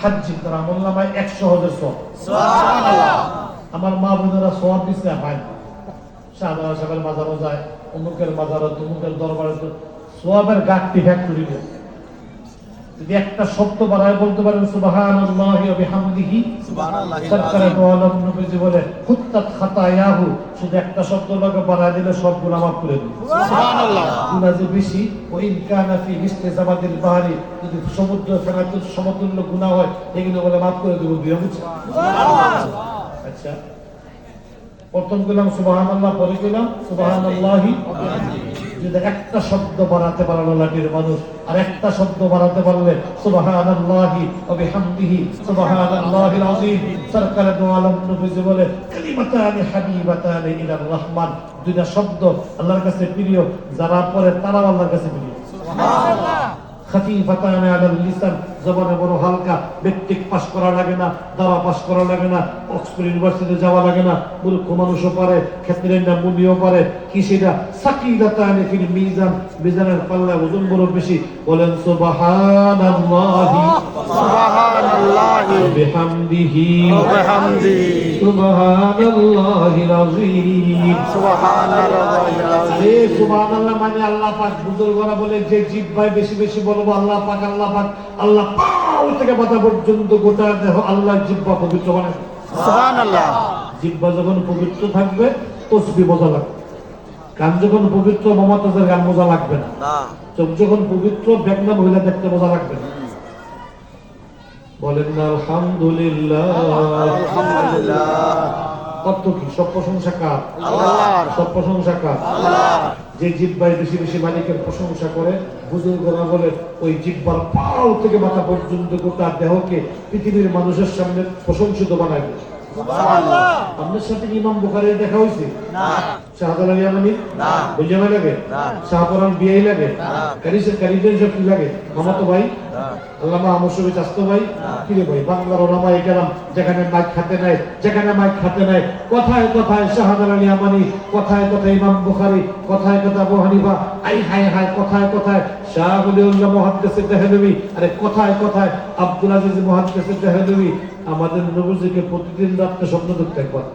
হাজ্জি তার আমলনামায় 100 হজের সওয়াব। সুবহানাল্লাহ। আমার মা বোনেরা সওয়াব দিতে হয় শাহবাজ সাহেবের মাজারও যায়, অমুকের মাজারও, তমুকের দরবারে, সওয়াবের গাঁটটি ফ্যাক্টরি নেই। যদি একটা শব্দ বাড়ায় বলতে পারেন সুবহানাল্লাহি ওয়া বিহামদিহি, সুবহানাল্লাহি সরকারে তো আলম নবীজি বলে হুত্তাত খাতায়াহু, শুধু একটা শব্দ লাগে বাড়ায় দিলে সব গুনাহ মাফ করে দিবে। সুবহানাল্লাহ। গুনাহ যে বেশি ওই ইনকানা ফি ইস্তিজাবাতিল বাহরি, যদি সমুদ্র ফেনাতুল সমতুল্য গুনাহ হয় এগুলো বলে মাফ করে দেব দিয়ে বুঝছেন। সুবহানাল্লাহ। আচ্ছা, প্রথম গেলাম সুবহানাল্লাহ, পরে গেলাম সুবহানাল্লাহি। যদি একটা শব্দ বাড়াতে পারলো লাঠির মানুষ, আর একটা শব্দ বাড়াতে পারলে সুবহানাল্লাহি ওয়া বিহামদিহি সুবহানাল্লাহিল আযীম, সরকারে দো আলম নবীজি বলে কালিমাতানি হাবিবাতানি ইলার রহমান, দুইটা শব্দ আল্লাহর কাছে প্রিয়, যারা পড়ে তারাও আল্লাহর কাছে প্রিয়। সুবহানাল্লাহ। খাফিফাতানি আলাল লিসান, জবানে বড় হালকা, মেট্রিক পাস করা লাগে না, দাওয়া পাস করা লাগে না, অক্সফোর্ড ইউনিভার্সিটিতে যাওয়া লাগে না, মূর্খ মানুষও পারে, ক্ষেত্রের না মুনিও পারে। কি সেটা? সাকিলাতানি ফিল মিজান, মিজানের পাল্লায় ওজন বড় বেশি। বলেন সুবহানাল্লাহি সুবহানাল্লাহি বিহামদিহি সুবহানাল্লাহিল আযীম সুবহানাল্লাহিল আযীম। সুবহানাল্লাহ মানে আল্লাহ পাক, বুজুর্গরা বলে যে জিহ্বায় বেশি বেশি বলবো আল্লাহ পাক আল্লাহ পাক, আল্লাহ পাও থেকে মাথা পর্যন্ত গোটা দেহ আল্লাহর জিহ্বা পবিত্র বানায়। সুবহানাল্লাহ। জিহ্বা যখন পবিত্র থাকবে তসবিহ মজা লাগবে, কান যখন পবিত্র মমতাজের গান মজা লাগবে না, চোখ যখন পবিত্র বেগনা মহিলা দেখতে মজা লাগবে না। বলেন না আলহামদুলিল্লাহ। আলহামদুলিল্লাহ। কত কি সব প্রশংসা কার? আল্লাহর। সব প্রশংসা কার? আল্লাহর। যে জিহ্বায় বেশি বেশি মালিকের প্রশংসা করে, বুজুর্গরা বলে ওই জিহ্বার পাও থেকে মাথা পর্যন্ত গোটা দেহকে পৃথিবীর মানুষের সামনে প্রশংসিত বানায়। সুবহানাল্লাহ। আপনার সাথে ইমাম বুখারীর দেখা হইছে? না। শাহজালাল ইয়ামানি? না। বুঝামা লাগে? না। শাহপরান বিয়াই লাগে? না। কারিজের সব কি লাগে? মামাতো ভাই? না। আল্লামা আমসবি চাস্তো ভাই? কি রে ভাই? বাংলার ওলামা একরাম যেখানে মাইক খাতে নাই, যেখানে মাইক খাতে নাই, কথায় কথায় শাহজালাল ইয়ামানি, কথায় কথায় ইমাম বুখারী, কথায় কথায় আবু হানিফা, আই হায় হায় কথায় কথায় শাহ ওলিউল্লাহ মুহাদ্দিসে দেহলভী, আরে কথায় কথায় আব্দুল আজিজ মুহাদ্দিসে দেহলভী। আমাদের নবীজিকে প্রতিদিন রাতে স্বপ্ন দেখতে একবার।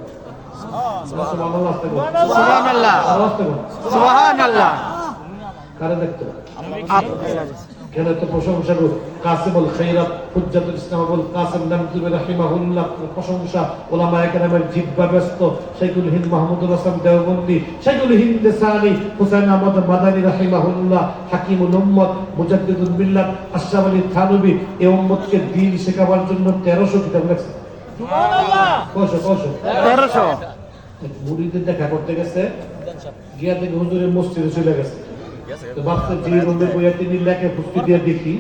সুবহানাল্লাহ সুবহানাল্লাহ সুবহানাল্লাহ। কারে দেখতে? কেন তো প্রশংসা করব? কাসিমুল খায়রাত হুজ্জাতুল ইসলাম আবুল কাসিম নামতুবি রাহিমাহুল্লাহ প্রশংসা, উলামায়ে কেরামের জিহ্বা ব্যস্ত। শাইখুল হিন্দ মাহমুদুল হাসান দেওবন্দি, শাইখুল হিন্দ সানি হুসাইন আহমদ মাদানী রাহিমাহুল্লাহ, হাকিমুল উম্মত মুজাদ্দিদুল মিল্লাত আশরাফ আলী থানভী এই উম্মতকে দ্বীন শেখাবার জন্য 1300 কিতাব লিখছে। সুবহানাল্লাহ। কয়শো 1300। মুরিদদের দেখা করতে গেছে, গিয়া থেকে হুজুরের মসজিদে চলে গেছে। তো বাচ্চা যে রুমে বইয়া তিনি লেখে পুষ্টি দিয়ে দেখি,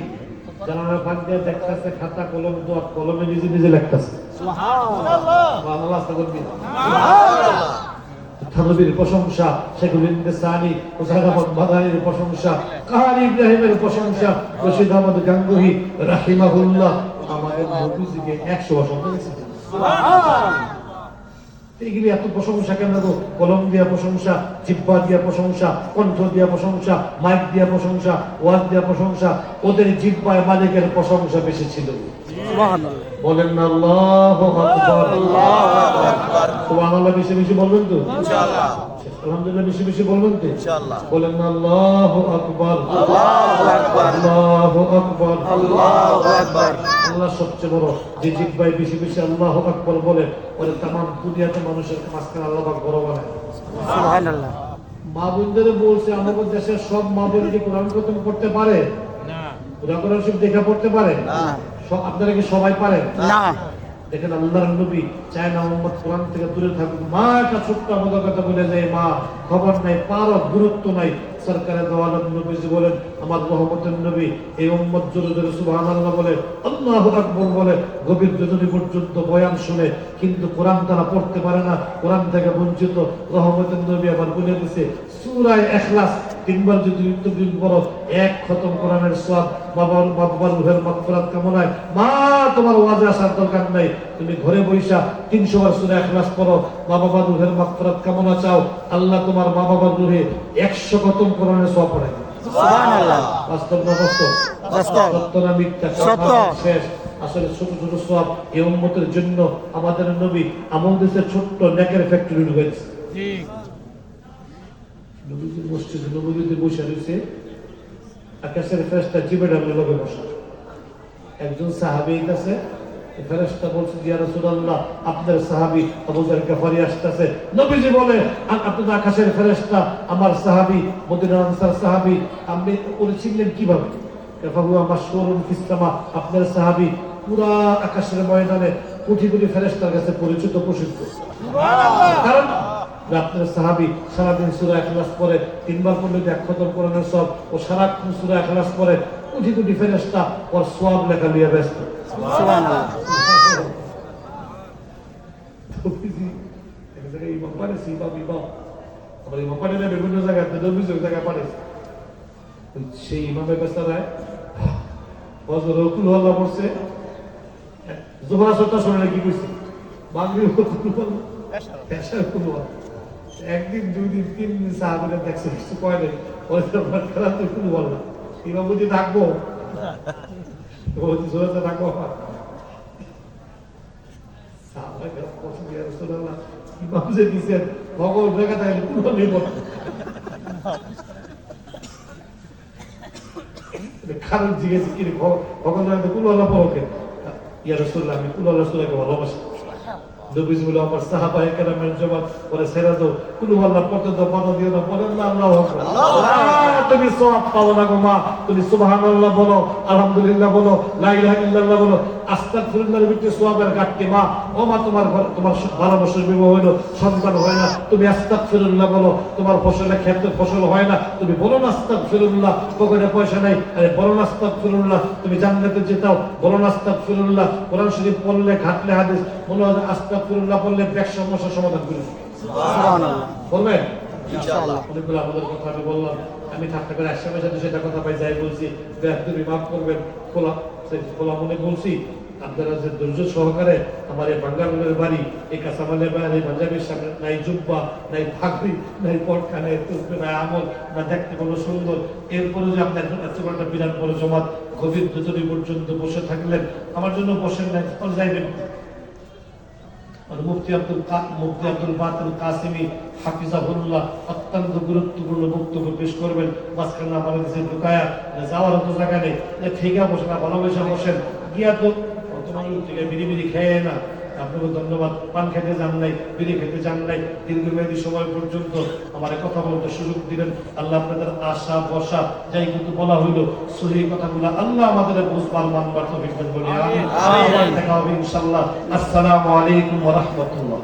জানালা ফাঁক দিয়ে দেখতেছে খাতা কলম দোয়া কলমে নিজে নিজে লেখতেছে। সুবহানাল্লাহ। সুবহানাল্লাহ। সুবহানাল্লাহ। থানভীর প্রশংসা, শাইখুল হিন্দ সানি হুসাইন আহমদ মাদানীর প্রশংসা, কারি ইব্রাহিমের প্রশংসা, রশিদ আহমদ গাঙ্গুহি রাহিমাহুল্লাহ। আমাদের নবীজিকে 100 বছর দিয়েছে। সুবহানাল্লাহ। এগুলি এত প্রশংসা কেন? কলম দিয়া প্রশংসা, জিহ্বা দিয়া প্রশংসা, কণ্ঠ দিয়া প্রশংসা, মাইক দিয়া প্রশংসা, ওয়াজ দিয়া প্রশংসা। ওদের জিহ্বায় মালিকের প্রশংসা বেশি ছিল। সুবহানাল্লাহ। বলেন না আল্লাহু আকবার। আল্লাহু আকবার। সুবহানাল্লাহ বেশি বেশি বলবেন তো ইনশাআল্লাহ। আলহামদুলিল্লাহ বেশি বেশি বলবেন তো ইনশাআল্লাহ। বলেন না আল্লাহু আকবার। আল্লাহু আকবার। আল্লাহু আকবার। আল্লাহু আকবার। আল্লাহ সবচেয়ে বড়। যে জিহ্বায় বেশি বেশি আল্লাহু আকবার বলে ওরে তামাম দুনিয়াতে মানুষের মাঝখানে আল্লাহ পাক বড় বানায়। সুবহানাল্লাহ। মা বোনদের বলছে আমাদের দেশের সব মা বোন কি কোরআন খতম করতে পারে? না। কোরআন শরীফ দেখা পড়তে পারে? না। আপনারা কি সবাই পারেন? না। দেখেন আল্লাহর নবী চায় না উম্মত কোরআন থেকে দূরে থাকুক। মা একটা ছোট্ট আমাদের কথা বলে যায়, মা খবর নাই, পারো, গুরুত্ব নাই। সরকারে দো আলম নবীজি বলেন, আমার রহমতের নবী এই উম্মত জোরে জোরে সুবহানাল্লাহ বলে, আল্লাহু আকবার বলে, গভীর রজনী পর্যন্ত বয়ান শুনে, কিন্তু কোরআন তারা পড়তে পারে না, কোরআন থেকে বঞ্চিত। রহমতের নবী আবার বলে দিয়েছে সূরা ইখলাস 3 বার যদি নিত্যদিন পড়ো, 1 খতম কোরআনের সওয়াব। বাবার রুহের মাগফিরাত কামনায় মা তোমার ওয়াজে আসার দরকার নাই, তুমি ঘরে বৈশা 300 বার সূরা ইখলাস পড়ো, বাবার রুহের মাগফিরাত কামনা চাও, আল্লাহ তোমার বাবার রুহে 100 খতম কোরআনের সওয়াব পড়ায়। সুবহানাল্লাহ। বাস্তব না বাস্তব? বাস্তব। সত্য না মিথ্যা? সত্য। শেষ। আসলে ছোট ছোট সব এই উম্মতের জন্য আমাদের নবী আমল দিয়েছে, ছোট্ট নেকের ফ্যাক্টরি হয়েছে। নবীজির মসজিদে নবীজিতে বসে রয়েছে, আকাশের ফেরেশতা জিবরাইলের লগে বসা। একজন সাহাবী আছে, ফেরেশতা বলছে, ইয়া রাসূলুল্লাহ, আপনার সাহাবী আবু যার গফারি আসতেছে। নবীজি বলে, আপনার আকাশের ফেরেশতা আমার সাহাবী, মদিনার আনসার সাহাবী, আপনি ওরে চিনলেন কিভাবে? ফাহুয়া মাশহুরুন ফিস সামা, আপনার সাহাবী পুরা আকাশের ময়দানে কোটি কোটি ফেরেশতার কাছে পরিচিত, প্রসিদ্ধ। কারণ আপনার সাহাবী সারাদিন সূরা ইখলাস পড়ে, 3 বার পড়লে এক খতম কোরআনের সব, ও সারাক্ষণ সূরা ইখলাস পড়ে, কোটি কোটি ফেরেশতা ওর সওয়াব লেখা নিয়ে ব্যস্ত। সুবহানাল্লাহ। এক জায়গায় ইমাম পারেছি, আবার ইমাম পারে না বিভিন্ন জায়গায়, জায়গায় পারেছে। সেই ইমামের বেচারায় ফজর কুল আল্লাহ পড়ছে, জোহর আসরটা শুনে কি কইছে, মাগরিব কুল আল্লাহ, এশা কুল আল্লাহ। একদিন, 2 দিন, 3 দিন সাহাবীরা দেখছে, কিছু কয় নাই, ওইটা খেলা তো কুল আল্লাহ। ইমাম বুঝি থাকবো, বলছি জোহরটা থাকবো। সাহাবারা পছন্দ ইয়া রাসূলুল্লাহ, ইমাম যে দিছেন ভগবান দেখা তাই কুল আল্লাহ বলে। কারণ জিজ্ঞেস কি ভগবান কুল আল্লাহ পড়কে, ইয়া রাসূলুল্লাহ আমি কুল আল্লাহ সূরাকে ভালোবাসি। নবীজি বলে, আমার সাহাবায়ে কেরামের জবাব পরে ছেড়ে দাও, কুল আল্লাহ পড়তে দাও, বাধা দিও না, পড়েন না আল্লাহু আকবার। তুমি সওয়াব পাও না গো মা, তুমি সুবহানাল্লাহ বলো, আলহামদুলিল্লাহ বলো, লা ইলাহা ইল্লাল্লাহ বলো, আস্তাগফিরুল্লাহর ভিতরে সওয়াবের ঘাটতি মা। ও মা, তোমার 12 বছর বিবাহ হইলো, সন্তান হয় না, তুমি আস্তাগফিরুল্লাহ বলো। তোমার ফসলের ক্ষেত্রে ফসল হয় না, তুমি বলো না আস্তাগফিরুল্লাহ। পকেটে পয়সা নাই, আরে বলো না আস্তাগফিরুল্লাহ। তুমি জান্নাতে যেতাও, বলো না আস্তাগফিরুল্লাহ। কোরআন শরীফ পড়লে, ঘাটলে হাদিস, বলো আস্তাগফিরুল্লাহ বললে ব্যাক সমস্যার সমাধান করে সুবহানাল্লাহ বলবেন ইনশাআল্লাহ। অনেকগুলো আমাদের কথা আমি বললাম, আমি থাকতে করে একসময় সাথে সেটা কথা পাই যাই বলছি, তুমি মাফ করবেন, খোলা মনে বলছি। আপনারা যে ধৈর্য সহকারে আমার এই বাঙ্গালোরের বাড়ি, এই কাঁচামালের বাড়ি, পাঞ্জাবের সামনে নাই জুব্বা, নাই ফাঁকরি, নাই পটকা, নাই তুলবে, নাই আমল, না দেখতে কোনো সুন্দর, এরপরে যে আপনার এত একটা বিরাট বড় জমাত গভীর দুজনী পর্যন্ত বসে থাকলেন, আমার জন্য বসেন নাই, যাইবেন। মুফতি আব্দুল বাতিল কাসিমি হাফিজাহুল্লাহ অত্যন্ত গুরুত্বপূর্ণ বক্তব্য পেশ করবেন। মাঝখানে আমার কাছে ঢুকায়া যাওয়ার তো জায়গা নেই, ঠিক বসে না, ভালোবেসে বসেন, গিয়া তো বিড়ি বিড়ি খেয়ে না। আপনাকে ধন্যবাদ, পান খেতে যান নাই, বিড়ি খেতে যান নাই, দীর্ঘমেয়াদী সময় পর্যন্ত আমার কথা বলতে সুযোগ দিলেন। আল্লাহ আপনাদের আশা বসা যাই কিন্তু বলা হইল, সহিহ কথাগুলো আল্লাহ আমাদের বুঝবার মানবার তৌফিক দান করুন। আমিন। দেখা হবে ইনশাআল্লাহ। আসসালামু আলাইকুম ওয়া রাহমাতুল্লাহ।